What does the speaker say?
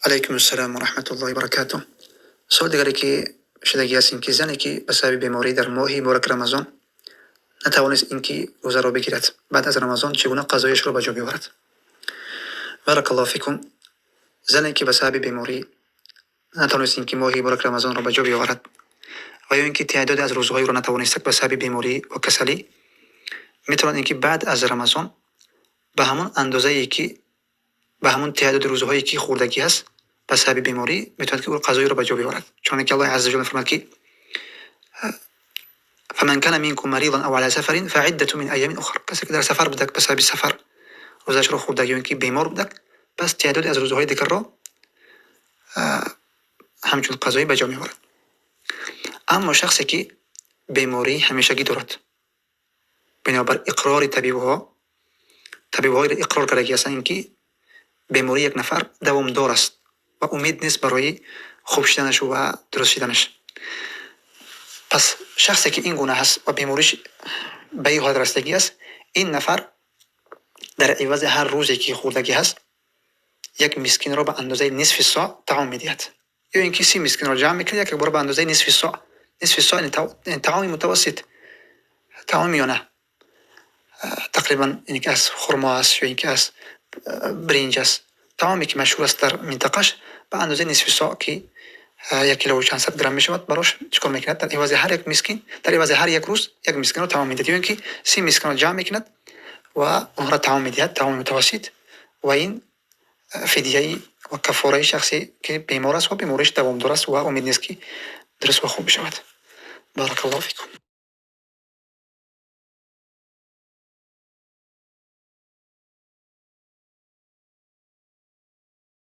عليكم السلام ورحمة الله وبركاته. سؤال دیگری که شده است اینکه زنی که به سبب بیماری در ماه مبارک رمضان نتوانست اینکه روزه را بگیرد، بعد از رمضان چگونه قضایش را به جا بیاورد؟ بارک الله فیکم. زنی که به سبب بیماری نتوانست اینکه ماه مبارک رمضان را به جا بیاورد و یا اینکه تعداد از روزهای را نتوانست به سبب بیماری و کسلی، میتواند اینکه بعد از رمضان به همون اندازه‌ای که به همون تعداد روزهایی که خوردگی است به سبب بیماری میتواند که او قضایی را به جا بیاورد، چون که الله عز وجل فرمود که فمن كان منكم مريضا او على سفر فعدة من ايام اخرى. کسی که در سفر بودک به سبب سفر روزش را خوردگی یا اینکه بیمار بودک، پس تعداد از روزهای دیگر را همچون قضایی به جا میآورد. اما شخصی که بیماری همیشگی دارد، بنابر اقرار طبیب‌های اقرار کردگی است اینکه بیماری یک نفر دوامدار است و امید نیست برای خوب شدنش و درست شدنش. پس شخصی که این گونه هست و بیماریش به این حد رسیدگی است، این نفر در عوض هر روزی که خوردگی هست یک مسکین را به اندازه نصف ساعت طعام میدهد، یا اینکه 30 مسکین را جمع میکنه یک بار به اندازه نصف ساعت طعام متوسط، طعام میانه، تقریبا اینکه از خرما است یا اینکه از برنج است، طعامی که مشهور است در منطقهش به اندازه نصف ساعت که 1 کیلو و 400 گرم میشود، براش چیکار میکند؟ در عوض هر یک مسکین، در عوض هر یک روز یک مسکین را طعام میدهد، یا اینکه 30 مسکین را جمع میکند و اون را طعام میدهد، طعام متوسط. و این فدیه و کفاره شخصی که بیمار است و بیماریش دوامدار است و امید نیست که درست و خوب بشود. بارک الله فیکم.